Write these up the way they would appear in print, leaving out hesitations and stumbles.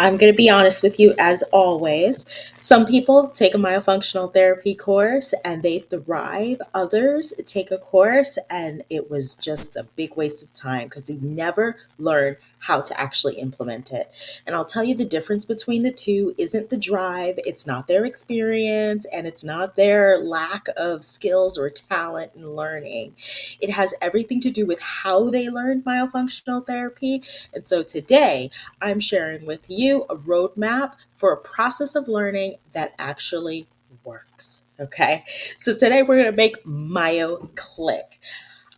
I'm going to be honest with you as always. Some people take a myofunctional therapy course and they thrive. Others take a course and it was just a big waste of time because they never learned how to actually implement it. And I'll tell you the difference between the two isn't the drive, it's not their experience, and it's not their lack of skills or talent in learning. It has everything to do with how they learned myofunctional therapy. And so today, I'm sharing with you a roadmap for a process of learning that actually works. Okay, so today we're going to make Myo click.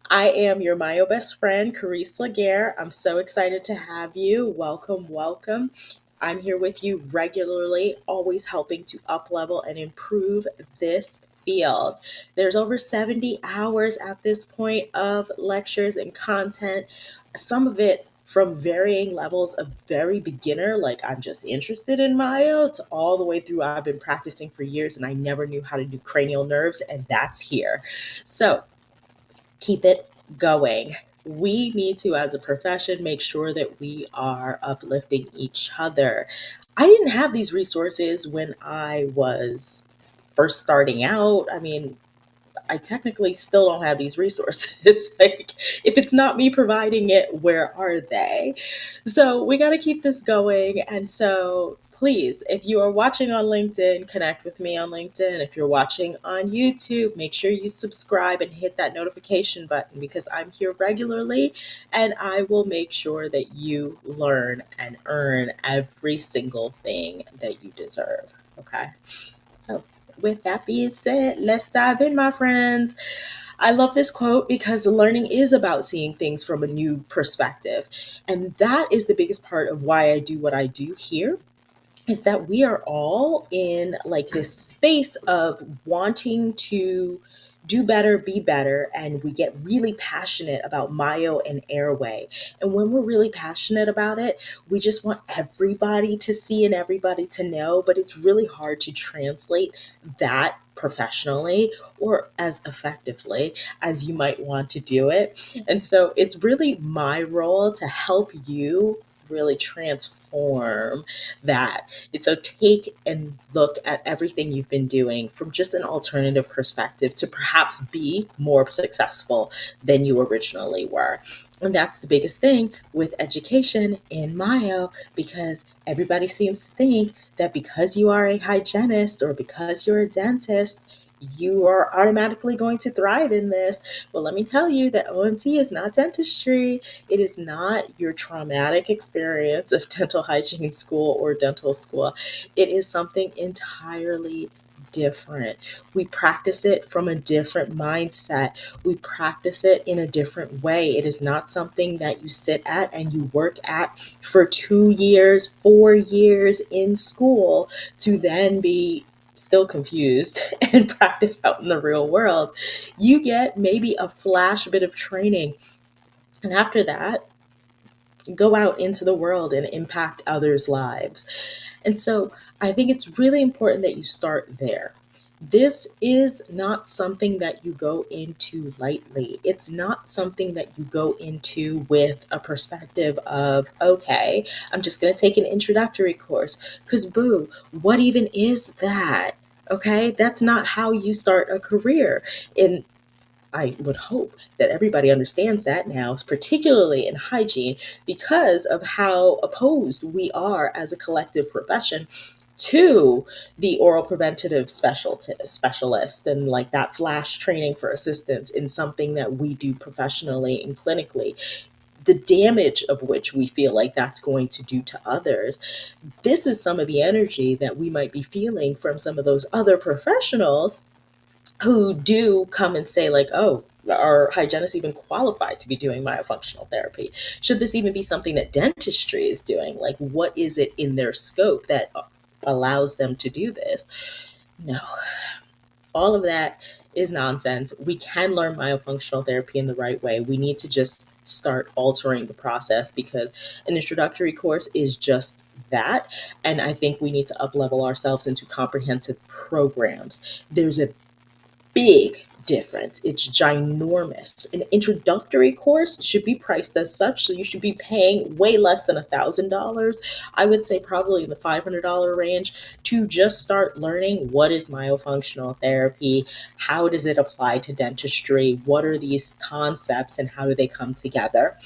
I am your Myo best friend, Carice Laguerre. I'm so excited to have you. Welcome, welcome. I'm here with you regularly, always helping to up level and improve this field. There's over 70 hours at this point of lectures and content, some of it from varying levels of very beginner, like I'm just interested in Myo, to all the way through I've been practicing for years and I never knew how to do cranial nerves, and that's here. So keep it going. We need to, as a profession, make sure that we are uplifting each other. I didn't have these resources when I was first starting out. I mean, I technically still don't have these resources. Like, if it's not me providing it, where are they? So we got to keep this going. And so please, if you are watching on LinkedIn, connect with me on LinkedIn. If you're watching on YouTube, make sure you subscribe and hit that notification button because I'm here regularly and I will make sure that you learn and earn every single thing that you deserve. Okay. So, with that being said, let's dive in, my friends. I love this quote because learning is about seeing things from a new perspective. And that is the biggest part of why I do what I do here, is that we are all in like this space of wanting to do better, be better, and we get really passionate about myo and airway. And when we're really passionate about it, we just want everybody to see and everybody to know, but it's really hard to translate that professionally or as effectively as you might want to do it. And so it's really my role to help you really transform that. And so take and look at everything you've been doing from just an alternative perspective to perhaps be more successful than you originally were. And that's the biggest thing with education in Myo, because everybody seems to think that because you are a hygienist or because you're a dentist, you are automatically going to thrive in this. Well, let me tell you that OMT is not dentistry. It is not your traumatic experience of dental hygiene school or dental school. It is something entirely different. We practice it from a different mindset. We practice it in a different way. It is not something that you sit at and you work at for 2 years, 4 years in school to then be still confused and practice out in the real world. You get maybe a flash bit of training, and after that, go out into the world and impact others' lives. And so I think it's really important that you start there. This is not something that you go into lightly. It's not something that you go into with a perspective of, okay, I'm just going to take an introductory course. Because, boo, what even is that? Okay, that's not how you start a career. In I would hope that everybody understands that now, particularly in hygiene, because of how opposed we are as a collective profession to the oral preventative specialist and like that flash training for assistants in something that we do professionally and clinically. The damage of which we feel like that's going to do to others. This is some of the energy that we might be feeling from some of those other professionals who do come and say like, oh, are hygienists even qualified to be doing myofunctional therapy? Should this even be something that dentistry is doing? Like, what is it in their scope that allows them to do this? No, all of that is nonsense. We can learn myofunctional therapy in the right way. We need to just start altering the process because an introductory course is just that. And I think we need to up level ourselves into comprehensive programs. There's a big different. It's ginormous. An introductory course should be priced as such, so you should be paying way less than $1,000. I would say probably in the $500 range to just start learning what is myofunctional therapy, how does it apply to dentistry, what are these concepts, and how do they come together.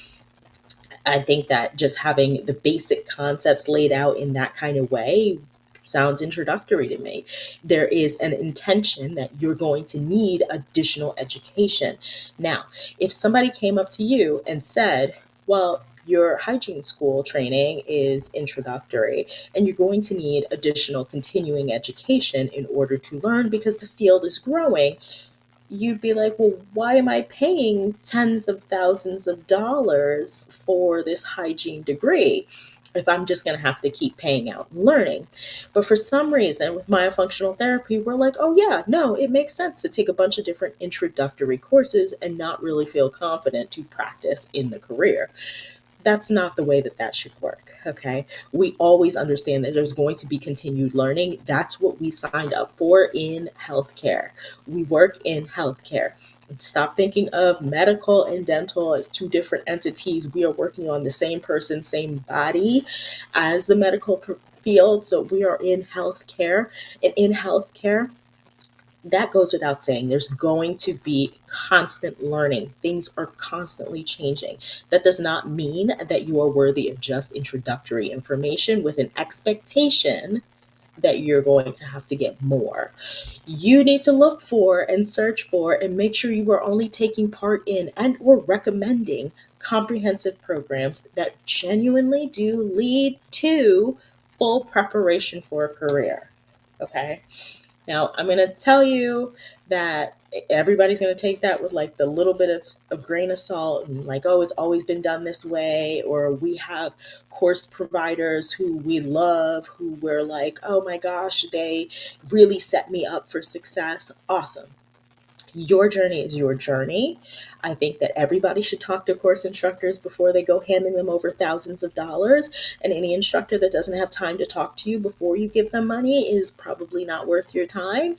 I think that just having the basic concepts laid out in that kind of way sounds introductory to me. There is an intention that you're going to need additional education. Now, if somebody came up to you and said, well, your hygiene school training is introductory, and you're going to need additional continuing education in order to learn because the field is growing, you'd be like, well, why am I paying tens of thousands of dollars for this hygiene degree if I'm just going to have to keep paying out and learning? But for some reason, with myofunctional therapy, we're like, oh, yeah, no, it makes sense to take a bunch of different introductory courses and not really feel confident to practice in the career. That's not the way that that should work. Okay. We always understand that there's going to be continued learning. That's what we signed up for in healthcare. We work in healthcare. Stop thinking of medical and dental as two different entities. We are working on the same person, same body as the medical field. So we are in healthcare. And in healthcare, that goes without saying. There's going to be constant learning. Things are constantly changing. That does not mean that you are worthy of just introductory information with an expectation that you're going to have to get more. You need to look for and search for and make sure you are only taking part in and or recommending comprehensive programs that genuinely do lead to full preparation for a career. Okay? Now, I'm going to tell you that everybody's going to take that with like the little bit of a grain of salt and like, oh, it's always been done this way. Or we have course providers who we love who we're like, oh my gosh, they really set me up for success. Awesome. Your journey is your journey. I think that everybody should talk to course instructors before they go handing them over thousands of dollars. And any instructor that doesn't have time to talk to you before you give them money is probably not worth your time.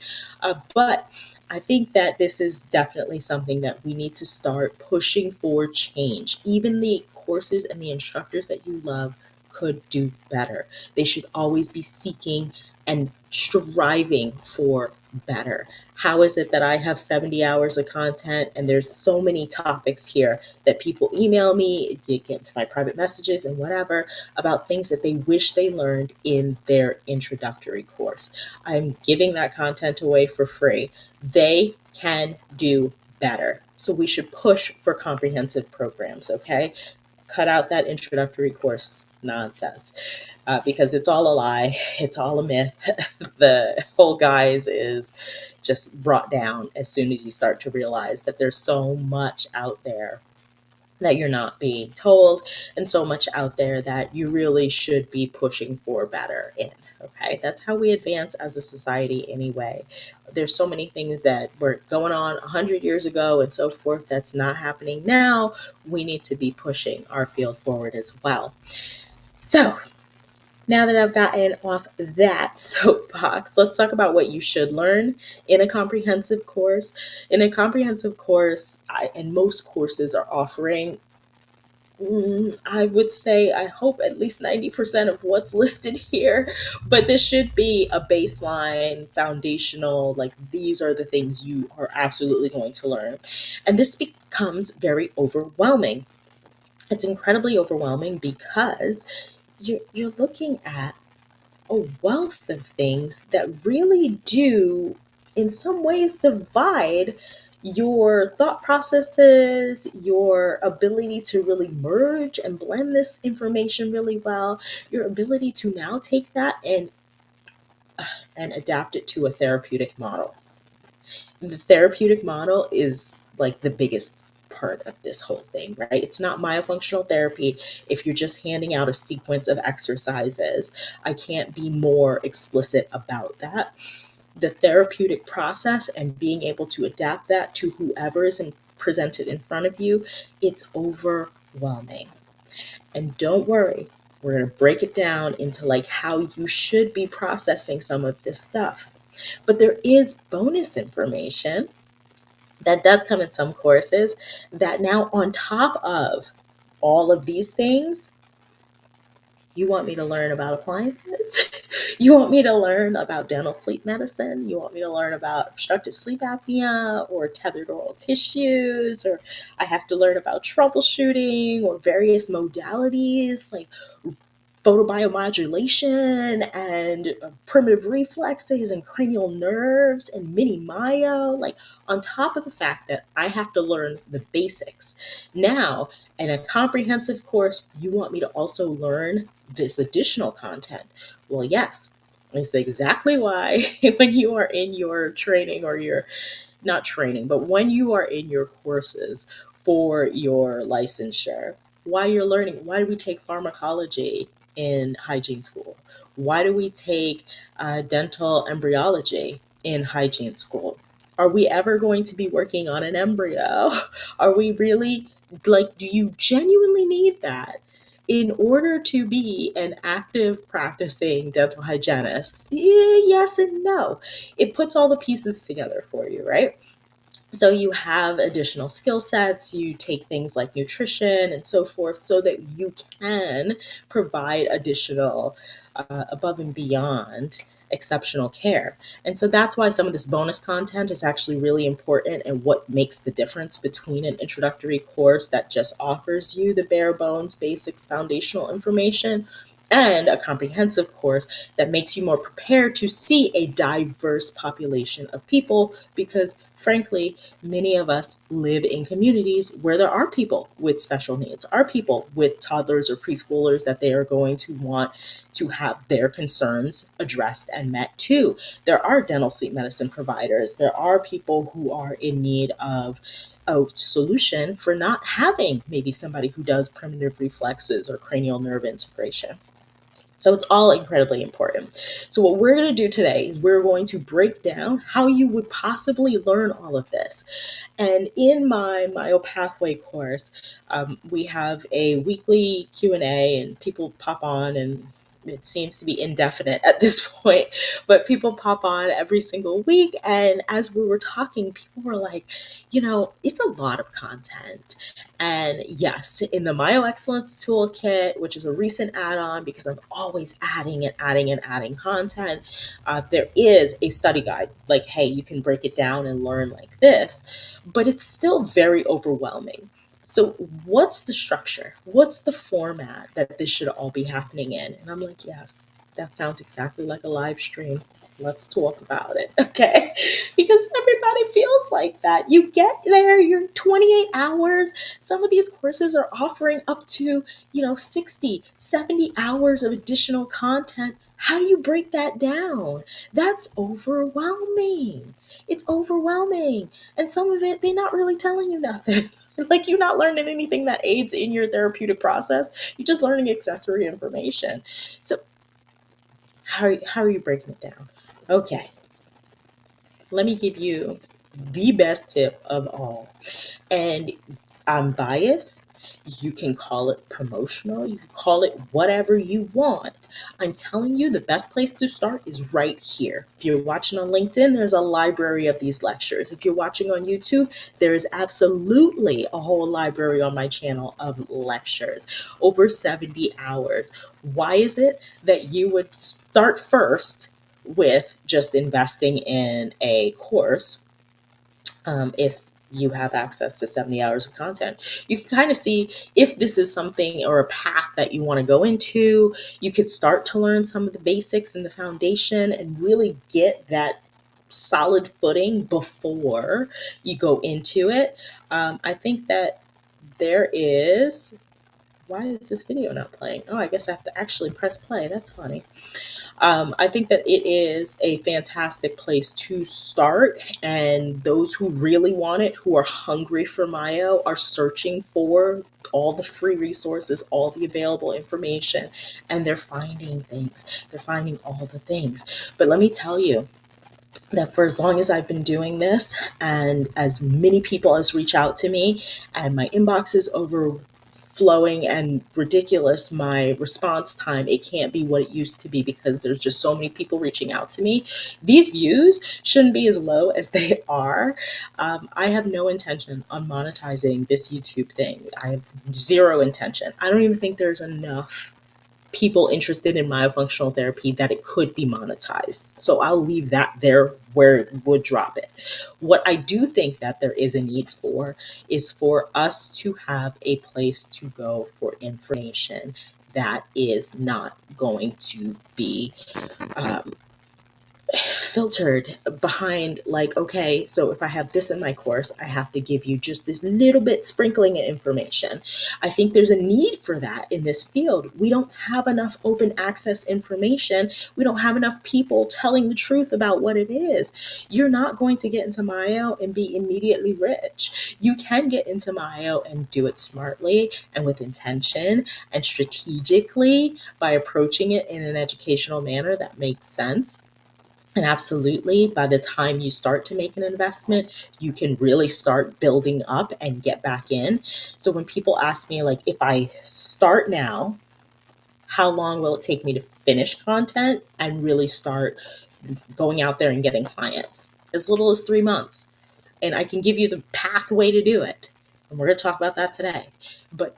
But I think that this is definitely something that we need to start pushing for change. Even the courses and the instructors that you love could do better. They should always be seeking and striving for better. How is it that I have 70 hours of content and there's so many topics here that people email me, you get into my private messages and whatever about things that they wish they learned in their introductory course? I'm giving that content away for free. They can do better. So we should push for comprehensive programs, okay? Cut out that introductory course nonsense because it's all a lie. It's all a myth. The whole guise is just brought down as soon as you start to realize that there's so much out there that you're not being told, and so much out there that you really should be pushing for better in. Okay, that's how we advance as a society anyway. There's so many things that were going on 100 years ago and so forth that's not happening now. We need to be pushing our field forward as well. So, now that I've gotten off that soapbox, let's talk about what you should learn in a comprehensive course. In a comprehensive course, and most courses are offering, I would say, I hope at least 90% of what's listed here, but this should be a baseline, foundational, like these are the things you are absolutely going to learn. And this becomes very overwhelming. It's incredibly overwhelming because you're looking at a wealth of things that really do, in some ways, divide your thought processes, your ability to really merge and blend this information really well, your ability to now take that and adapt it to a therapeutic model. The therapeutic model is like the biggest part of this whole thing, right? It's not myofunctional therapy if you're just handing out a sequence of exercises. I can't be more explicit about that. The therapeutic process and being able to adapt that to whoever is presented in front of you, it's overwhelming. And don't worry, we're going to break it down into like how you should be processing some of this stuff. But there is bonus information That does come in some courses. That now, on top of all of these things, you want me to learn about appliances? You want me to learn about dental sleep medicine? You want me to learn about obstructive sleep apnea or tethered oral tissues? Or I have to learn about troubleshooting or various modalities like photobiomodulation and primitive reflexes and cranial nerves and mini myo, like on top of the fact that I have to learn the basics. Now, in a comprehensive course, you want me to also learn this additional content. Well, yes, it's exactly why when you are in your training or your not training, but when you are in your courses for your licensure, why you're learning, why do we take pharmacology in hygiene school? Why do we take dental embryology in hygiene school? Are we ever going to be working on an embryo? Are we really, like, do you genuinely need that in order to be an active practicing dental hygienist? Yes and no. It puts all the pieces together for you, right? So you have additional skill sets, you take things like nutrition and so forth so that you can provide additional above and beyond exceptional care. And so that's why some of this bonus content is actually really important and what makes the difference between an introductory course that just offers you the bare bones basics foundational information and a comprehensive course that makes you more prepared to see a diverse population of people, because frankly, many of us live in communities where there are people with special needs, are people with toddlers or preschoolers that they are going to want to have their concerns addressed and met too. There are dental sleep medicine providers. There are people who are in need of a solution for not having maybe somebody who does primitive reflexes or cranial nerve integration. So it's all incredibly important. So what we're going to do today is we're going to break down how you would possibly learn all of this. And in my MyoPathway course, we have a weekly Q&A and people pop on, and it seems to be indefinite at this point, but people pop on every single week. And as we were talking, people were like, it's a lot of content. And yes, in the Myo Excellence Toolkit, which is a recent add-on because I'm always adding and adding and adding content, there is a study guide. Like, hey, you can break it down and learn like this, but it's still very overwhelming. So what's the structure? What's the format that this should all be happening in? And I'm like, yes, that sounds exactly like a live stream. Let's talk about it, okay? Because everybody feels like that. You get there, you're 28 hours. Some of these courses are offering up to, 60, 70 hours of additional content. How do you break that down? That's overwhelming. It's overwhelming. And some of it, they're not really telling you nothing. Like, you're not learning anything that aids in your therapeutic process. You're just learning accessory information. So how are you breaking it down? Okay, let me give you the best tip of all. And I'm biased. You can call it promotional. You can call it whatever you want. I'm telling you, the best place to start is right here. If you're watching on LinkedIn, there's a library of these lectures. If you're watching on YouTube, there is absolutely a whole library on my channel of lectures, over 70 hours. Why is it that you would start first with just investing in a course if you have access to 70 hours of content? You can kind of see if this is something or a path that you want to go into. You could start to learn some of the basics and the foundation and really get that solid footing before you go into it. I think that there is, why is this video not playing? Oh, I guess I have to actually press play. That's funny. I think that it is a fantastic place to start. And those who really want it, who are hungry for Myo, are searching for all the free resources, all the available information, and they're finding things. They're finding all the things. But let me tell you, that for as long as I've been doing this, and as many people as reach out to me, and my inbox is flowing and ridiculous my response time. It can't be what it used to be because there's just so many people reaching out to me. These views shouldn't be as low as they are. I have no intention on monetizing this YouTube thing. I have zero intention. I don't even think there's enough people interested in myofunctional therapy that it could be monetized. So I'll leave that there where it would drop it. What I do think that there is a need for is for us to have a place to go for information that is not going to be um, filtered behind, like, okay, so if I have this in my course, I have to give you just this little bit sprinkling of information. I think there's a need for that in this field. We don't have enough open access information. We don't have enough people telling the truth about what it is. You're not going to get into Myo and be immediately rich. You can get into Myo and do it smartly and with intention and strategically by approaching it in an educational manner that makes sense. And absolutely, by the time you start to make an investment, you can really start building up and get back in. So when people ask me, like, if I start now, how long will it take me to finish content and really start going out there and getting clients? As little as 3 months. And I can give you the pathway to do it. And we're going to talk about that today. But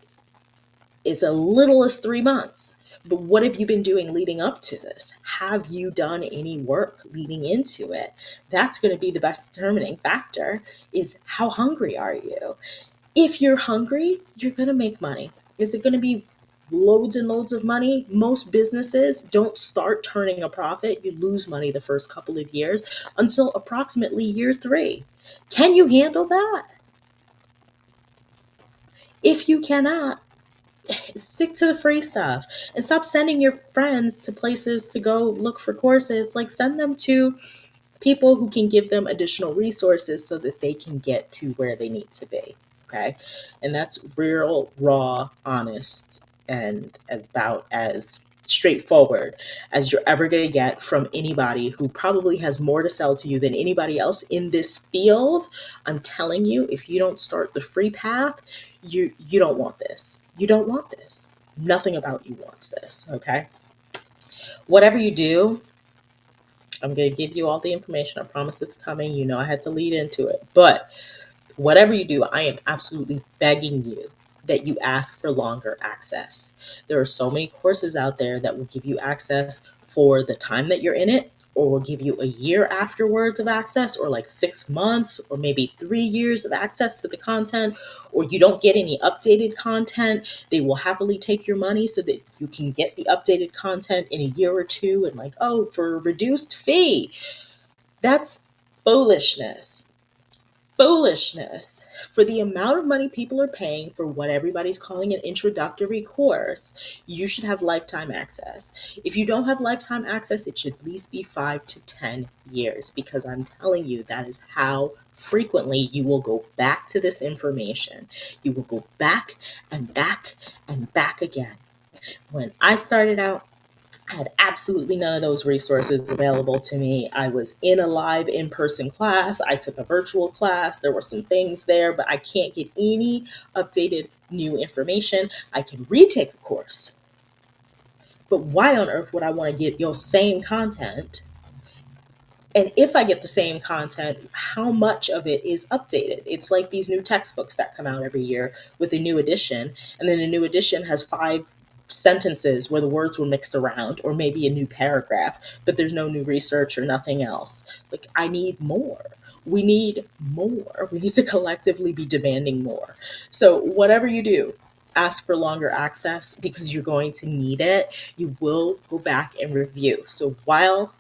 it's as little as 3 months. But what have you been doing leading up to this? Have you done any work leading into it? That's going to be the best determining factor, is how hungry are you? If you're hungry, you're going to make money. Is it going to be loads and loads of money? Most businesses don't start turning a profit. You lose money the first couple of years until approximately year 3. Can you handle that? If you cannot, stick to the free stuff and stop sending your friends to places to go look for courses. Like, send them to people who can give them additional resources so that they can get to where they need to be. Okay. And that's real, raw, honest, and about as straightforward as you're ever going to get from anybody who probably has more to sell to you than anybody else in this field. I'm telling you, if you don't start the free path, you don't want this. You don't want this. Nothing about you wants this. Okay. Whatever you do, I'm going to give you all the information. I promise it's coming. You know, I had to lead into it. But whatever you do, I am absolutely begging you that you ask for longer access. There are so many courses out there that will give you access for the time that you're in it, or will give you a year afterwards of access, or like 6 months, or maybe 3 years of access to the content, or you don't get any updated content. They will happily take your money so that you can get the updated content in a year or two, and like, oh, for a reduced fee. That's foolishness. Foolishness. For the amount of money people are paying for what everybody's calling an introductory course, you should have lifetime access. If you don't have lifetime access, it should at least be 5 to 10 years, because I'm telling you, that is how frequently you will go back to this information. You will go back and back and back again. When I started out, I had absolutely none of those resources available to me. I was in a live in-person class. I took a virtual class. There were some things there, but I can't get any updated new information. I can retake a course, but why on earth would I want to get your same content? And if I get the same content, how much of it is updated? It's like these new textbooks that come out every year with a new edition, and then a new edition has 5 sentences where the words were mixed around, or maybe a new paragraph, but there's no new research or nothing else. Like, I need more. We need more. We need to collectively be demanding more. So, whatever you do, ask for longer access, because you're going to need it. You will go back and review. So, while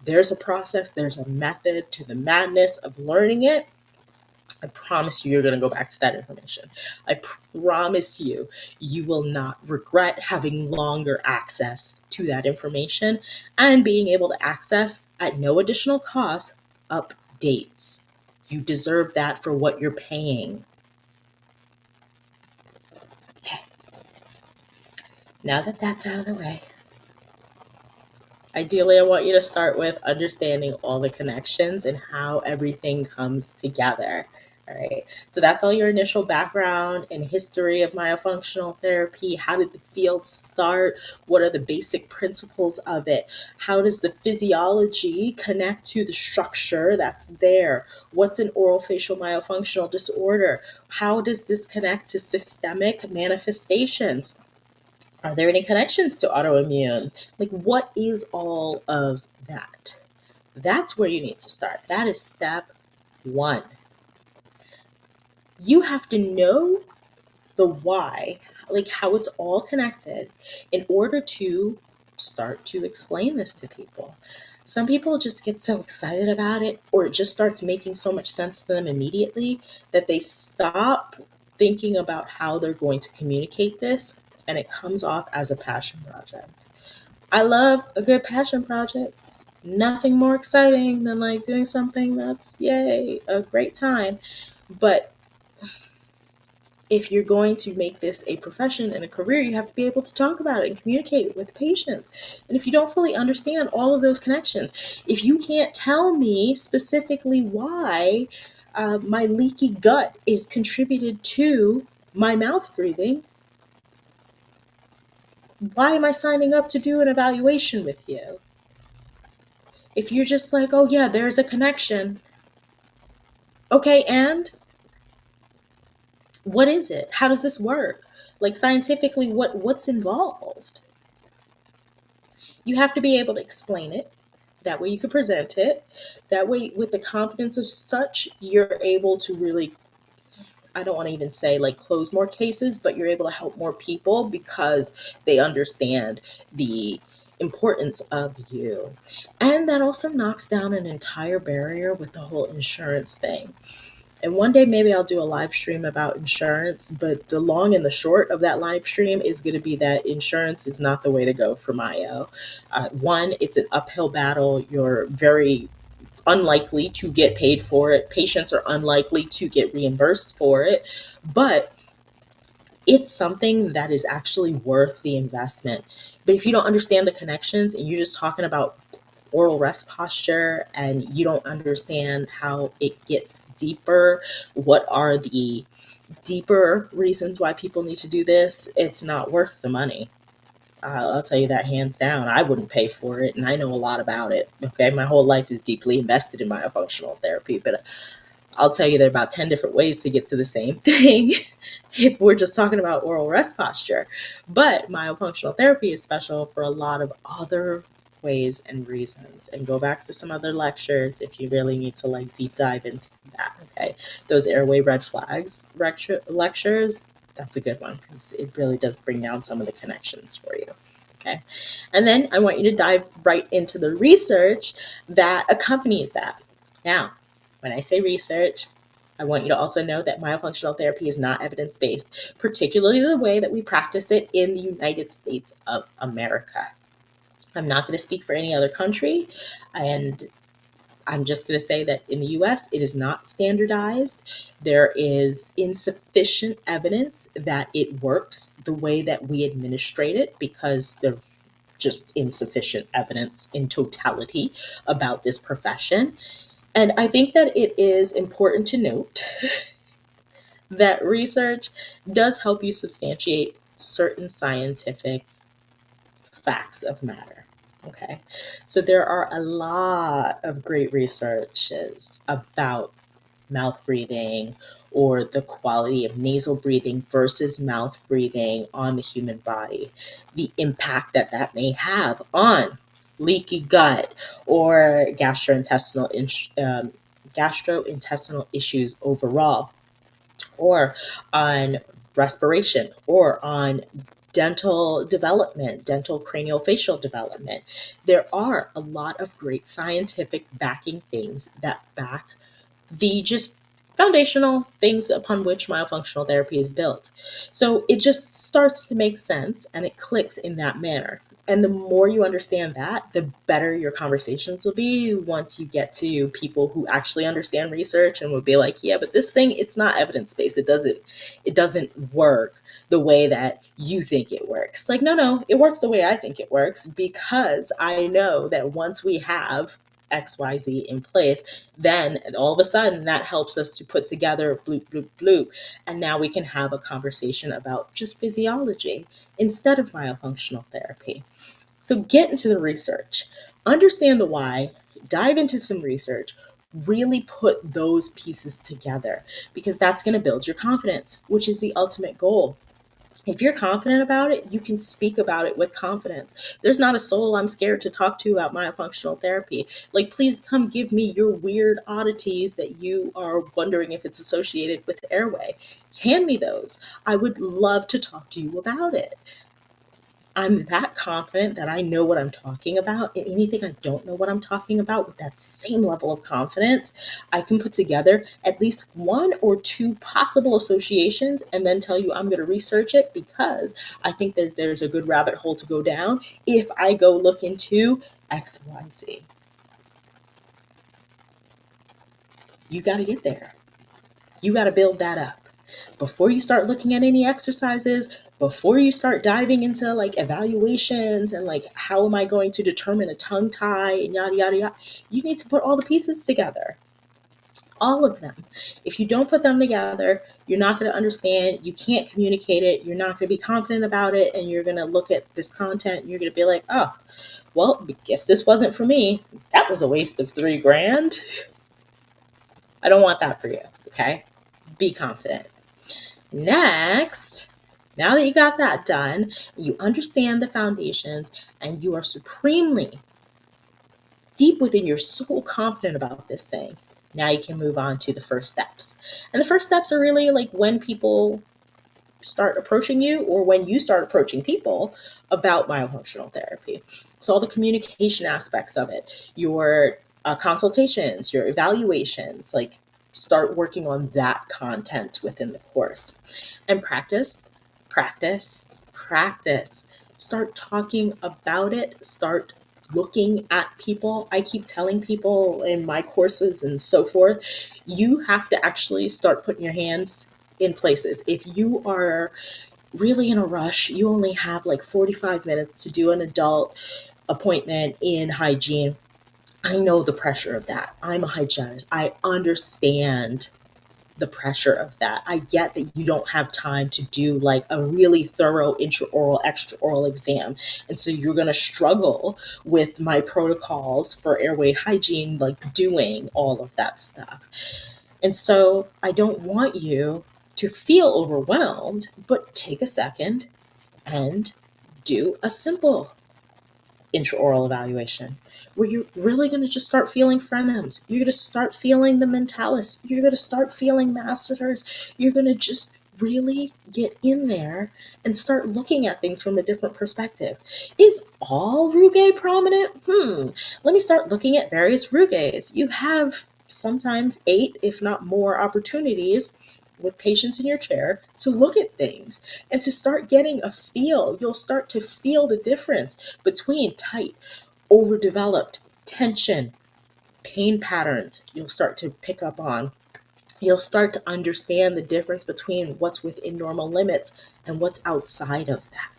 there's a process, there's a method to the madness of learning it, I promise you're going to go back to that information. I promise you will not regret having longer access to that information and being able to access at no additional cost updates. You deserve that for what you're paying. Okay. Now that that's out of the way, ideally, I want you to start with understanding all the connections and how everything comes together. All right. So that's all your initial background and history of myofunctional therapy. How did the field start? What are the basic principles of it? How does the physiology connect to the structure that's there? What's an oral facial myofunctional disorder? How does this connect to systemic manifestations? Are there any connections to autoimmune? Like, what is all of that? That's where you need to start. That is step one. You have to know the why, like how it's all connected, in order to start to explain this to people. Some people just get so excited about it, or it just starts making so much sense to them immediately that they stop thinking about how they're going to communicate this, and it comes off as a passion project. I love a good passion project. Nothing more exciting than like doing something that's, yay, a great time. But if you're going to make this a profession and a career, you have to be able to talk about it and communicate with patients. And if you don't fully understand all of those connections, if you can't tell me specifically why my leaky gut is contributed to my mouth breathing, why am I signing up to do an evaluation with you? If you're just like, oh yeah, there's a connection. Okay, and what is it? How does this work? Like scientifically, what's involved? You have to be able to explain it. That way you can present it. That way, with the confidence of such, you're able to really, I don't want to even say like close more cases, but you're able to help more people because they understand the importance of you. And that also knocks down an entire barrier with the whole insurance thing. And one day maybe I'll do a live stream about insurance, but the long and the short of that live stream is going to be that insurance is not the way to go for Myo. One, it's an uphill battle. You're very unlikely to get paid for it. Patients are unlikely to get reimbursed for it, but it's something that is actually worth the investment. But if you don't understand the connections and you're just talking about oral rest posture and you don't understand how it gets deeper, what are the deeper reasons why people need to do this, it's not worth the money. I'll tell you that hands down. I wouldn't pay for it, and I know a lot about it. Okay, my whole life is deeply invested in myofunctional therapy, but I'll tell you there are about 10 different ways to get to the same thing if we're just talking about oral rest posture. But myofunctional therapy is special for a lot of other ways and reasons. And go back to some other lectures if you really need to like deep dive into that. Okay, those airway red flags lectures, that's a good one because it really does bring down some of the connections for you. Okay, and then I want you to dive right into the research that accompanies that. Now, when I say research, I want you to also know that myofunctional therapy is not evidence based, particularly the way that we practice it in the United States of America. I'm not going to speak for any other country, and I'm just going to say that in the US, it is not standardized. There is insufficient evidence that it works the way that we administrate it because there's just insufficient evidence in totality about this profession. And I think that it is important to note that research does help you substantiate certain scientific facts of matter. Okay, so there are a lot of great researches about mouth breathing or the quality of nasal breathing versus mouth breathing on the human body, the impact that that may have on leaky gut or gastrointestinal issues overall, or on respiration, or on dental development, dental craniofacial development. There are a lot of great scientific backing things that back the just foundational things upon which myofunctional therapy is built. So it just starts to make sense and it clicks in that manner. And the more you understand that, the better your conversations will be once you get to people who actually understand research and will be like, yeah, but this thing, it's not evidence-based. It doesn't work the way that you think it works. Like, no, it works the way I think it works because I know that once we have XYZ in place, then all of a sudden that helps us to put together bloop, bloop, bloop. And now we can have a conversation about just physiology instead of myofunctional therapy. So get into the research, understand the why, dive into some research, really put those pieces together because that's going to build your confidence, which is the ultimate goal. If you're confident about it, you can speak about it with confidence. There's not a soul I'm scared to talk to about myofunctional therapy. Like, please come give me your weird oddities that you are wondering if it's associated with airway. Hand me those. I would love to talk to you about it. I'm that confident that I know what I'm talking about. And anything I don't know what I'm talking about, with that same level of confidence, I can put together at least one or two possible associations and then tell you I'm going to research it because I think that there's a good rabbit hole to go down if I go look into XYZ. You got to get there. You got to build that up. Before you start looking at any exercises, before you start diving into like evaluations and like how am I going to determine a tongue tie and yada yada yada, you need to put all the pieces together. All of them. If you don't put them together, you're not going to understand, you can't communicate it, you're not going to be confident about it, and you're going to look at this content and you're going to be like, oh, well, I guess this wasn't for me. That was a waste of $3,000. I don't want that for you. Okay? Be confident. Next, now that you got that done, you understand the foundations, and you are supremely deep within your soul confident about this thing. Now you can move on to the first steps. And the first steps are really like when people start approaching you or when you start approaching people about myofunctional therapy. So all the communication aspects of it, your consultations, your evaluations, like start working on that content within the course. And practice, practice, practice. Start talking about it. Start looking at people. I keep telling people in my courses and so forth, you have to actually start putting your hands in places. If you are really in a rush, you only have like 45 minutes to do an adult appointment in hygiene. I know the pressure of that. I'm a hygienist. I understand the pressure of that. I get that you don't have time to do like a really thorough intraoral, extraoral exam. And so you're going to struggle with my protocols for airway hygiene, like doing all of that stuff. And so I don't want you to feel overwhelmed, but take a second and do a simple intraoral evaluation where you're really going to just start feeling phrenems. You're going to start feeling the mentalis. You're going to start feeling masseters. You're going to just really get in there and start looking at things from a different perspective. Is all rugae prominent? Let me start looking at various rugaes. You have sometimes 8, if not more, opportunities with patients in your chair to look at things and to start getting a feel. You'll start to feel the difference between tight, overdeveloped, tension, pain patterns. You'll start to pick up on. You'll start to understand the difference between what's within normal limits and what's outside of that.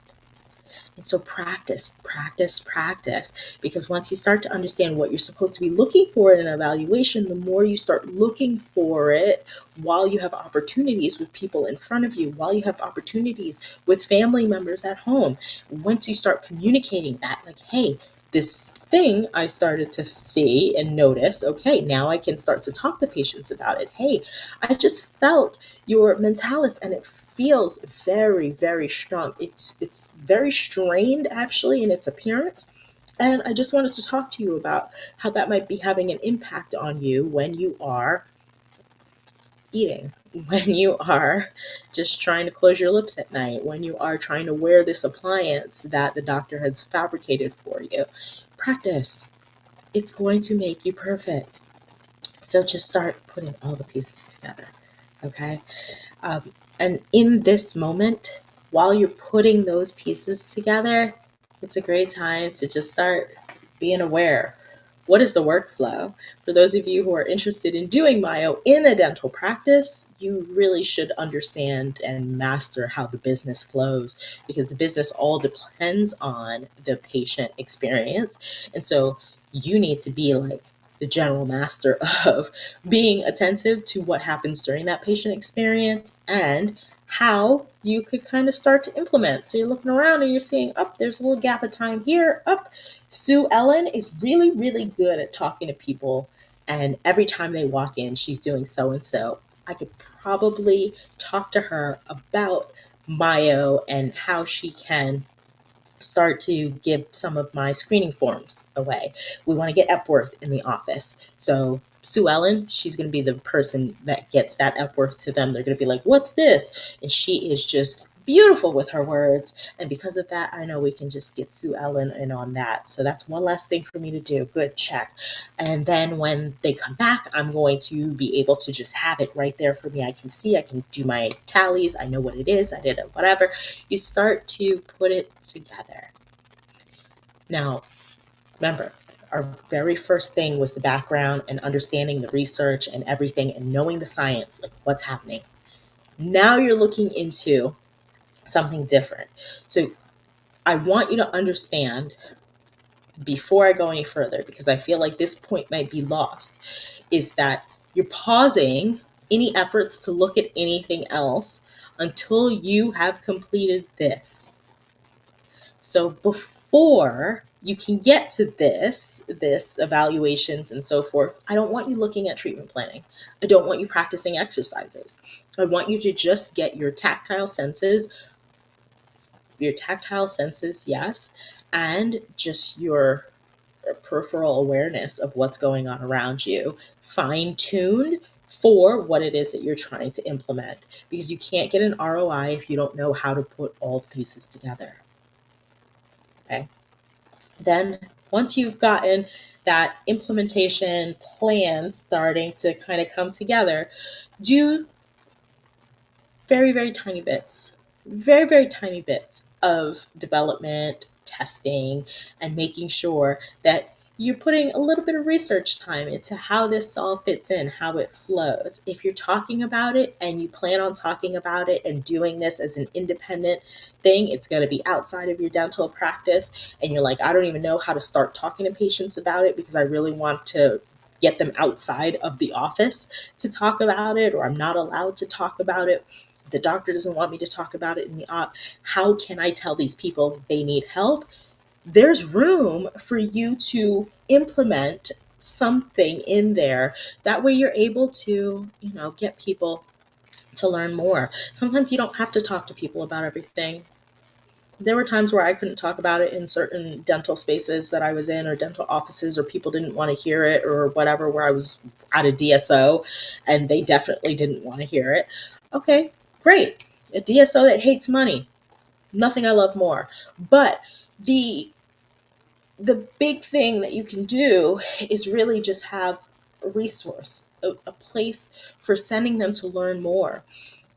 And so practice, practice, practice. Because once you start to understand what you're supposed to be looking for in an evaluation, the more you start looking for it while you have opportunities with people in front of you, while you have opportunities with family members at home. Once you start communicating that, like, hey, this thing I started to see and notice, okay, now I can start to talk to patients about it. Hey, I just felt your mentalis and it feels very, very strong. It's very strained actually in its appearance. And I just wanted to talk to you about how that might be having an impact on you when you are eating, when you are just trying to close your lips at night, when you are trying to wear this appliance that the doctor has fabricated for you. Practice. It's going to make you perfect. So just start putting all the pieces together. Okay. And in this moment, while you're putting those pieces together, it's a great time to just start being aware. What is the workflow? For those of you who are interested in doing myo in a dental practice, you really should understand and master how the business flows because the business all depends on the patient experience. And so you need to be like the general master of being attentive to what happens during that patient experience and how you could kind of start to implement. So you're looking around and you're seeing, oh, there's a little gap of time here. Oh, Sue Ellen is really, really good at talking to people. And every time they walk in, she's doing so and so. I could probably talk to her about Myo and how she can start to give some of my screening forms away. We want to get Epworth in the office. So Sue Ellen, she's going to be the person that gets that Epworth to them. They're going to be like, what's this? And she is just beautiful with her words. And because of that, I know we can just get Sue Ellen in on that. So that's one last thing for me to do. Good, check. And then when they come back, I'm going to be able to just have it right there for me. I can see, I can do my tallies. I know what it is. I did it, whatever. You start to put it together. Now, remember, our very first thing was the background and understanding the research and everything and knowing the science, like what's happening. Now you're looking into something different. So I want you to understand before I go any further, because I feel like this point might be lost, is that you're pausing any efforts to look at anything else until you have completed this. So before you can get to this evaluations and so forth, I don't want you looking at treatment planning. I don't want you practicing exercises. I want you to just get your tactile senses, yes, and just your peripheral awareness of what's going on around you, fine-tuned for what it is that you're trying to implement. Because you can't get an ROI if you don't know how to put all the pieces together. Okay. Then once you've gotten that implementation plan starting to kind of come together, do very, very tiny bits of development, testing, and making sure that you're putting a little bit of research time into how this all fits in, how it flows. If you're talking about it and you plan on talking about it and doing this as an independent thing, it's going to be outside of your dental practice. And you're like, I don't even know how to start talking to patients about it because I really want to get them outside of the office to talk about it, or I'm not allowed to talk about it. The doctor doesn't want me to talk about it in the op. How can I tell these people they need help? There's room for you to implement something in there. That way you're able to, get people to learn more. Sometimes you don't have to talk to people about everything. There were times where I couldn't talk about it in certain dental spaces that I was in, or dental offices, or people didn't want to hear it, or whatever, where I was at a DSO and they definitely didn't want to hear it. Okay, great. A DSO that hates money. Nothing I love more. But the big thing that you can do is really just have a resource, a place for sending them to learn more.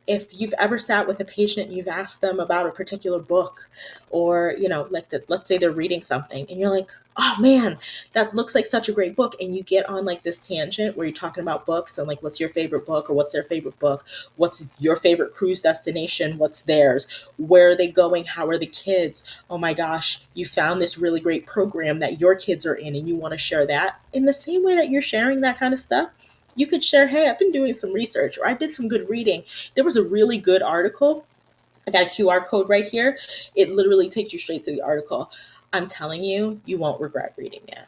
If you've ever sat with a patient and you've asked them about a particular book, or let's say they're reading something and you're like, oh man, that looks like such a great book, and you get on like this tangent where you're talking about books and like, what's your favorite book, or what's their favorite book, what's your favorite cruise destination, what's theirs, where are they going, how are the kids, oh my gosh, you found this really great program that your kids are in and you want to share that. In the same way that you're sharing that kind of stuff, you could share, hey, I've been doing some research, or I did some good reading. There was a really good article. I got a QR code right here. It literally takes you straight to the article. I'm telling you, you won't regret reading it.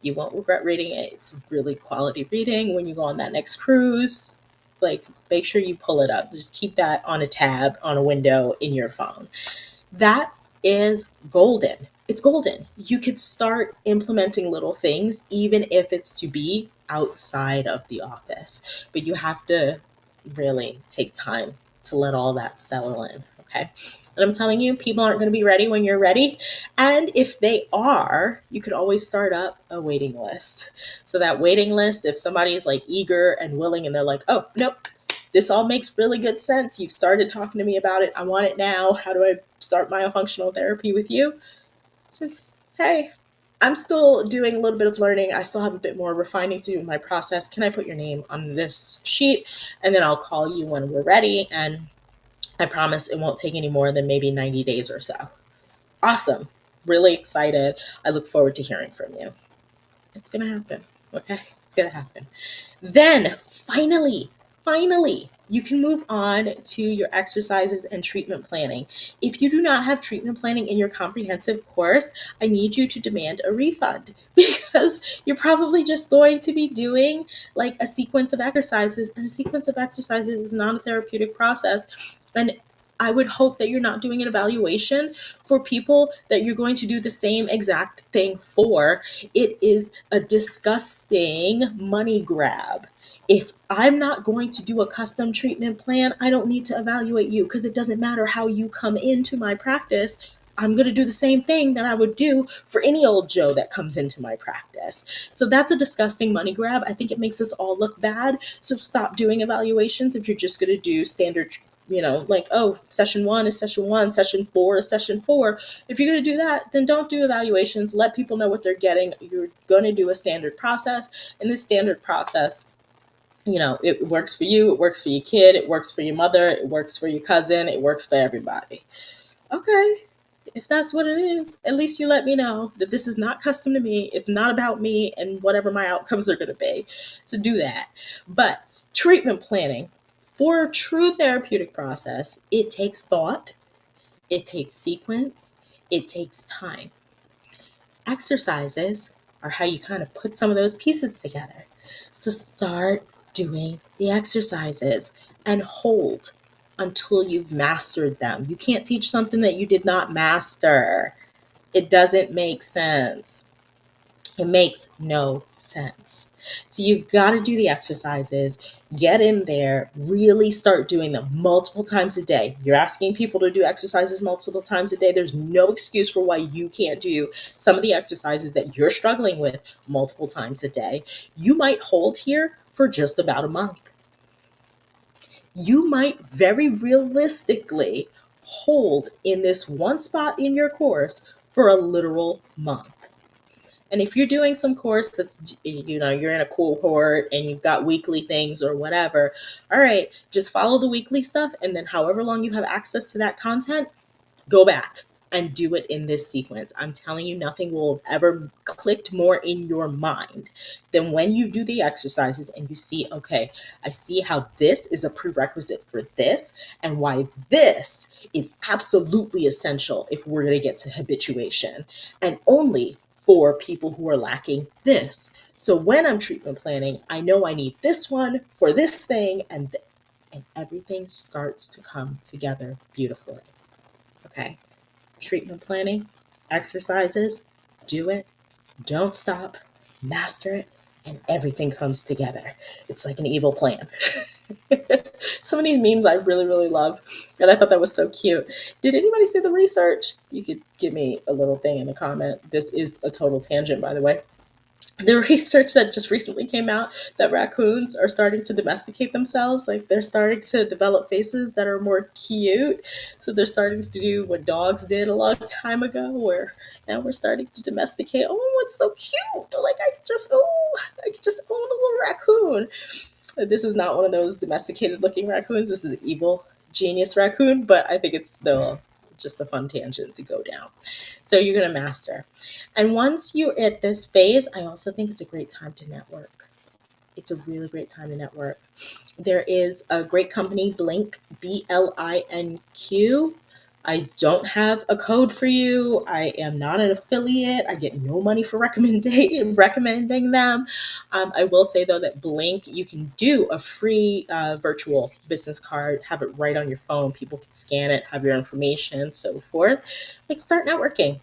You won't regret reading it. It's really quality reading. When you go on that next cruise, like, make sure you pull it up. Just keep that on a tab, on a window in your phone. That is golden. It's golden. You could start implementing little things, even if it's to be outside of the office. But you have to really take time to let all that settle in. Okay. And I'm telling you, people aren't going to be ready when you're ready. And if they are, you could always start up a waiting list. So that waiting list, if somebody is like eager and willing and they're like, oh, nope, this all makes really good sense. You've started talking to me about it. I want it now. How do I start myofunctional therapy with you? Just, hey, I'm still doing a little bit of learning. I still have a bit more refining to do in my process. Can I put your name on this sheet? And then I'll call you when we're ready. And I promise it won't take any more than maybe 90 days or so. Awesome. Really excited. I look forward to hearing from you. It's going to happen. Okay. It's going to happen. Then finally, you can move on to your exercises and treatment planning. If you do not have treatment planning in your comprehensive course, I need you to demand a refund because you're probably just going to be doing like a sequence of exercises, and a sequence of exercises is not a therapeutic process. And I would hope that you're not doing an evaluation for people that you're going to do the same exact thing for. It is a disgusting money grab. If I'm not going to do a custom treatment plan, I don't need to evaluate you because it doesn't matter how you come into my practice. I'm going to do the same thing that I would do for any old Joe that comes into my practice. So that's a disgusting money grab. I think it makes us all look bad. So stop doing evaluations if you're just going to do standard, like, oh, session one is session one, session four is session four. If you're going to do that, then don't do evaluations. Let people know what they're getting. You're going to do a standard process, and this standard process, it works for you, it works for your kid, it works for your mother, it works for your cousin, it works for everybody. Okay, if that's what it is, at least you let me know that this is not custom to me. It's not about me and whatever my outcomes are going to be. So do that. But treatment planning for a true therapeutic process, it takes thought, it takes sequence, it takes time. Exercises are how you kind of put some of those pieces together. So start doing the exercises and hold until you've mastered them. You can't teach something that you did not master. It doesn't make sense. It makes no sense. So you've got to do the exercises, get in there, really start doing them multiple times a day. You're asking people to do exercises multiple times a day. There's no excuse for why you can't do some of the exercises that you're struggling with multiple times a day. You might hold here for just about a month. You might very realistically hold in this one spot in your course for a literal month. And if you're doing some course that's, you're in a cohort and you've got weekly things or whatever, all right, just follow the weekly stuff. And then however long you have access to that content, go back and do it in this sequence. I'm telling you, nothing will have ever clicked more in your mind than when you do the exercises and you see, okay, I see how this is a prerequisite for this and why this is absolutely essential if we're going to get to habituation, and only for people who are lacking this. So when I'm treatment planning, I know I need this one for this thing, and everything starts to come together beautifully. Okay. Treatment planning, exercises, do it, don't stop, master it, and everything comes together. It's like an evil plan. Some of these memes I really, really love, and I thought that was so cute. Did anybody see the research? You could give me a little thing in the comment. This is a total tangent, by the way. The research that just recently came out that raccoons are starting to domesticate themselves. Like, they're starting to develop faces that are more cute. So they're starting to do what dogs did a long time ago, where now we're starting to domesticate. Oh, what's so cute? Like, I could just own a little raccoon. This is not one of those domesticated looking raccoons. This is an evil genius raccoon, but I think it's still just a fun tangent to go down. So you're going to master. And once you're at this phase, I also think it's a great time to network. It's a really great time to network. There is a great company, Blink, BLINQ. I don't have a code for you. I am not an affiliate. I get no money for recommending them. I will say, though, that Blink, you can do a free virtual business card, have it right on your phone. People can scan it, have your information, so forth. Like, start networking,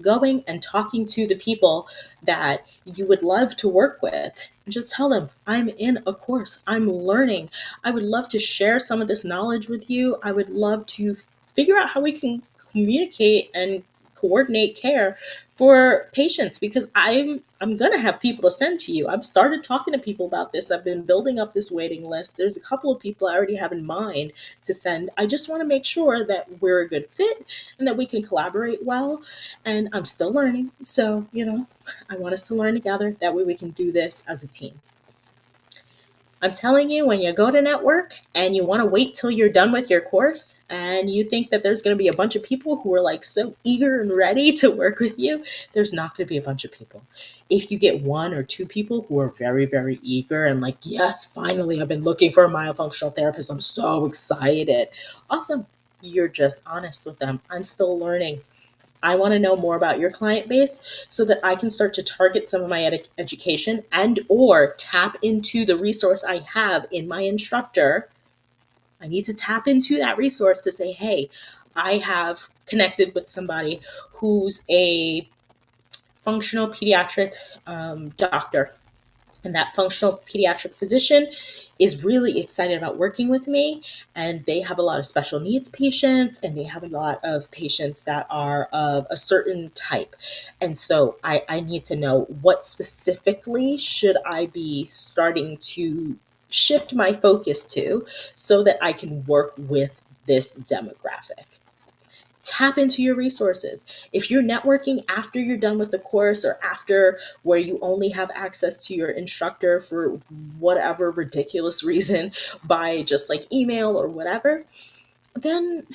going and talking to the people that you would love to work with. Just tell them, I'm in a course, I'm learning. I would love to share some of this knowledge with you. I would love to figure out how we can communicate and coordinate care for patients, because I'm going to have people to send to you. I've started talking to people about this. I've been building up this waiting list. There's a couple of people I already have in mind to send. I just want to make sure that we're a good fit and that we can collaborate well. And I'm still learning. So, I want us to learn together. That way we can do this as a team. I'm telling you, when you go to network and you want to wait till you're done with your course and you think that there's going to be a bunch of people who are like so eager and ready to work with you, there's not going to be a bunch of people. If you get one or two people who are very, very eager and like, yes, finally, I've been looking for a myofunctional therapist. I'm so excited. Awesome. You're just honest with them. I'm still learning. I want to know more about your client base so that I can start to target some of my education and or tap into the resource I have in my instructor. I need to tap into that resource to say, hey, I have connected with somebody who's a functional pediatric doctor, and that functional pediatric physician is really excited about working with me, and they have a lot of special needs patients, and they have a lot of patients that are of a certain type. And so I need to know what specifically should I be starting to shift my focus to so that I can work with this demographic. Tap into your resources. If you're networking after you're done with the course or after where you only have access to your instructor for whatever ridiculous reason by just like email or whatever, then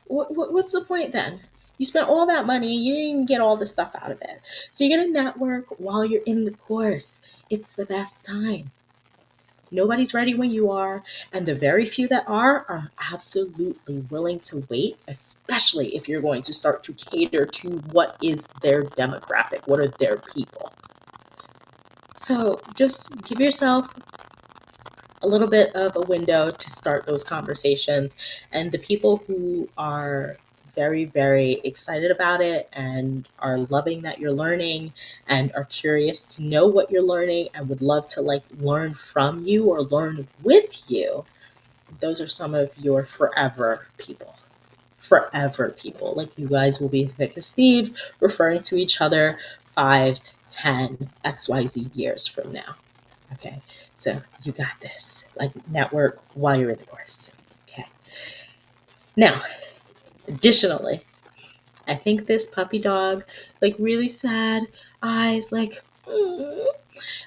what's the point then? You spent all that money, you didn't even get all the stuff out of it. So you're going to network while you're in the course. It's the best time. Nobody's ready when you are, and the very few that are absolutely willing to wait, especially if you're going to start to cater to what is their demographic, what are their people. So just give yourself a little bit of a window to start those conversations, and the people who are very, very excited about it and are loving that you're learning and are curious to know what you're learning and would love to like learn from you or learn with you, those are some of your forever people. Forever people. Like you guys will be thick as thieves referring to each other 5, 10, XYZ years from now. Okay. So you got this. Like network while you're in the course. Okay. Now, additionally, I think this puppy dog, like really sad eyes, like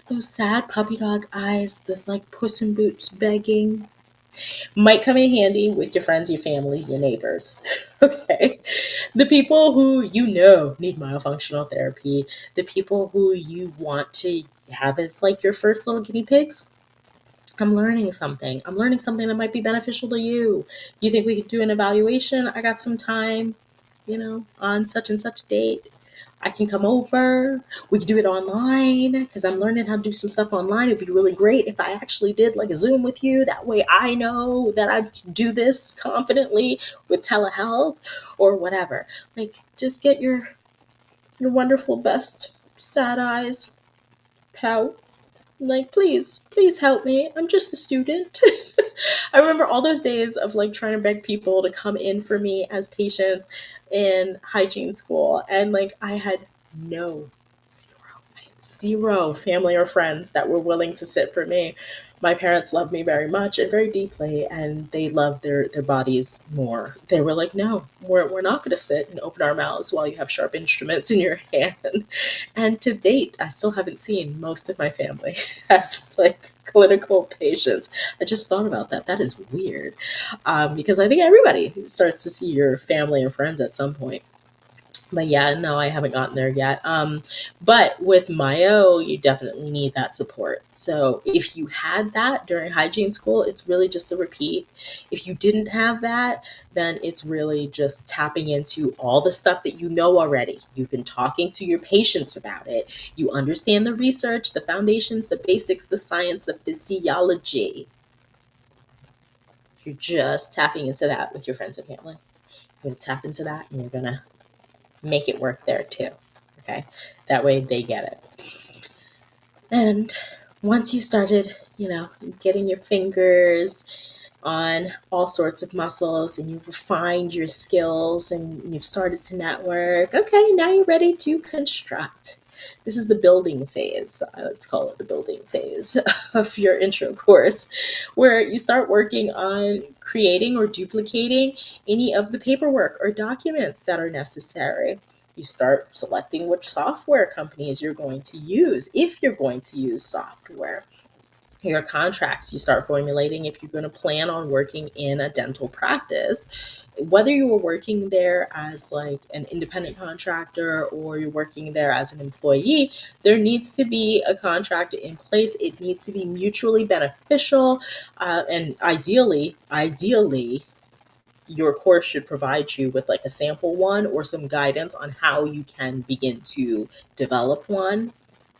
those sad puppy dog eyes, this like Puss in Boots begging, might come in handy with your friends, your family, your neighbors. Okay. The people who you know need myofunctional therapy, the people who you want to have as like your first little guinea pigs. I'm learning something. I'm learning something that might be beneficial to you. You think we could do an evaluation? I got some time, on such and such a date. I can come over. We can do it online because I'm learning how to do some stuff online. It'd be really great if I actually did like a Zoom with you. That way I know that I can do this confidently with telehealth or whatever. Like just get your wonderful best sad eyes pout. Like, please help me. I'm just a student. I remember all those days of like trying to beg people to come in for me as patients in hygiene school. And like, I had no, zero, I had zero family or friends that were willing to sit for me. My parents loved me very much and very deeply, and they loved their bodies more. They were like, no, we're not going to sit and open our mouths while you have sharp instruments in your hand. And to date, I still haven't seen most of my family as like clinical patients. I just thought about that. That is weird, because I think everybody starts to see your family and friends at some point. But yeah, no, I haven't gotten there yet. But with Myo, you definitely need that support. So if you had that during hygiene school, it's really just a repeat. If you didn't have that, then it's really just tapping into all the stuff that you know already. You've been talking to your patients about it. You understand the research, the foundations, the basics, the science, the physiology. You're just tapping into that with your friends and family. You're going to tap into that and you're going to make it work there too. Okay. That way they get it. And once you started, getting your fingers on all sorts of muscles and you've refined your skills and you've started to network, okay, now you're ready to construct. This is the building phase. Let's call it the building phase of your intro course, where you start working on creating or duplicating any of the paperwork or documents that are necessary. You start selecting which software companies you're going to use, if you're going to use software. Your contracts you start formulating if you're going to plan on working in a dental practice, whether you were working there as like an independent contractor or you're working there as an employee. There needs to be a contract in place. It needs to be mutually beneficial, and ideally your course should provide you with like a sample one or some guidance on how you can begin to develop one,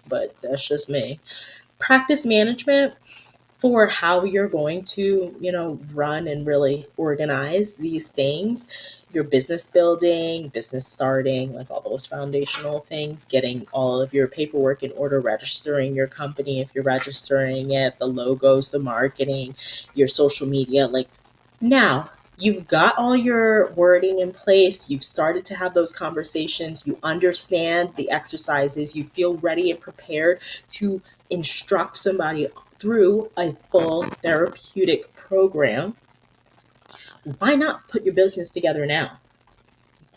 but that's just me. Practice management for how you're going to, run and really organize these things. Your business building, business starting, like all those foundational things, getting all of your paperwork in order, registering your company if you're registering it, the logos, the marketing, your social media. Like now, you've got all your wording in place. You've started to have those conversations. You understand the exercises. You feel ready and prepared to instruct somebody through a full therapeutic program. Why not put your business together now?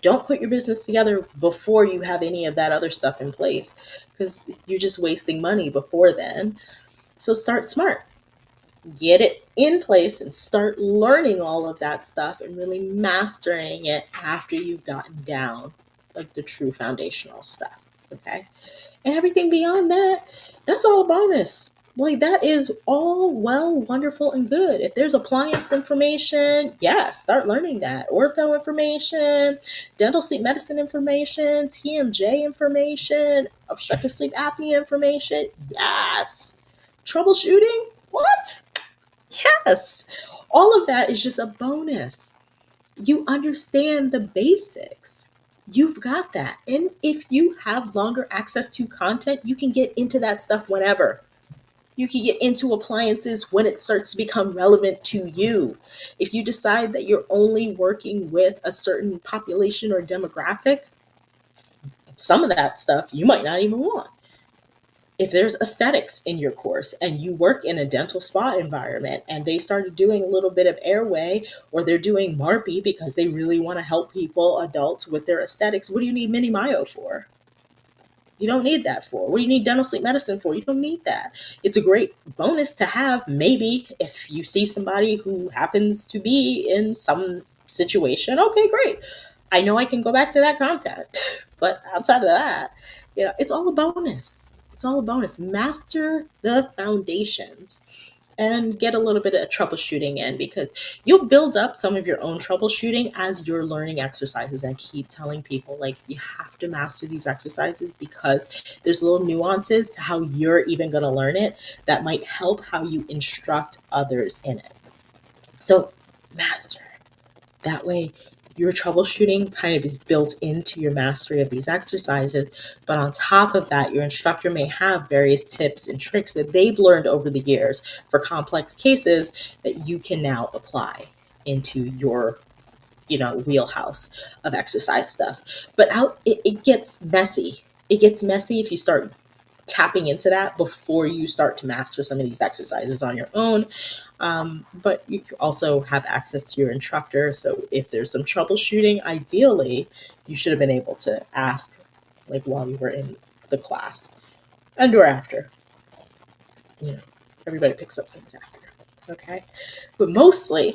Don't put your business together before you have any of that other stuff in place, because you're just wasting money before then. So start smart. Get it in place and start learning all of that stuff and really mastering it after you've gotten down like the true foundational stuff. Okay. And everything beyond that, that's all a bonus. Like that is all well, wonderful, and good. If there's appliance information, yes, start learning that. Ortho information, dental sleep medicine information, TMJ information, obstructive sleep apnea information, yes. Troubleshooting, what? Yes. All of that is just a bonus. You understand the basics. You've got that. And if you have longer access to content, you can get into that stuff whenever. You can get into appliances when it starts to become relevant to you. If you decide that you're only working with a certain population or demographic, some of that stuff you might not even want. If there's aesthetics in your course and you work in a dental spa environment and they started doing a little bit of airway, or they're doing MARPI because they really want to help people, adults, with their aesthetics, what do you need mini myo for? You don't need that for. What do you need dental sleep medicine for? You don't need that. It's a great bonus to have, maybe, if you see somebody who happens to be in some situation. Okay, great. I know I can go back to that content. But outside of that, it's all a bonus. It's all a bonus. Master the foundations and get a little bit of troubleshooting in, because you'll build up some of your own troubleshooting as you're learning exercises. And I keep telling people, like, you have to master these exercises because there's little nuances to how you're even going to learn it that might help how you instruct others in it. So master. That way, your troubleshooting kind of is built into your mastery of these exercises. But on top of that, your instructor may have various tips and tricks that they've learned over the years for complex cases that you can now apply into your wheelhouse of exercise stuff. But it gets messy. It gets messy if you start tapping into that before you start to master some of these exercises on your own. But you also have access to your instructor. So if there's some troubleshooting, ideally, you should have been able to ask, like, while you were in the class and or after. Everybody picks up things after. Okay. But mostly,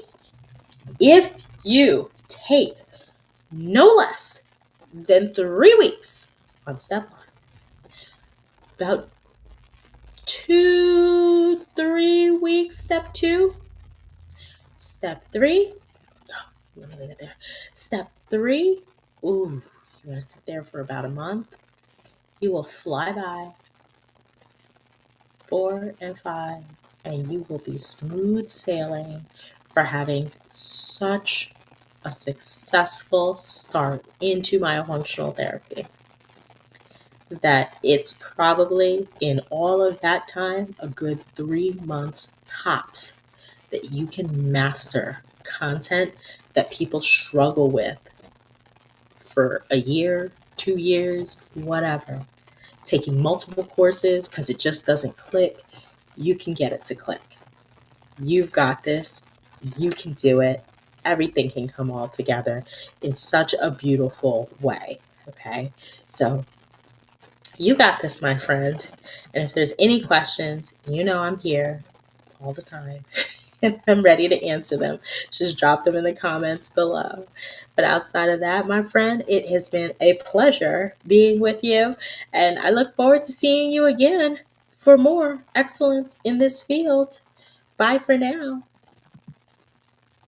if you take no less than 3 weeks on step 1, about 2-3 weeks, step 2, step 3. Let me leave it there. Step 3. Ooh, you want to sit there for about a month. You will fly by 4 and 5, and you will be smooth sailing for having such a successful start into myofunctional therapy that it's probably, in all of that time, a good 3 months tops that you can master content that people struggle with for a year, 2 years, whatever. Taking multiple courses because it just doesn't click, you can get it to click. You've got this. You can do it. Everything can come all together in such a beautiful way. Okay? So you got this, my friend. And if there's any questions, I'm here. all the time. And I'm ready to answer them. Just drop them in the comments below. But outside of that, my friend, it has been a pleasure being with you. And I look forward to seeing you again for more excellence in this field. Bye for now.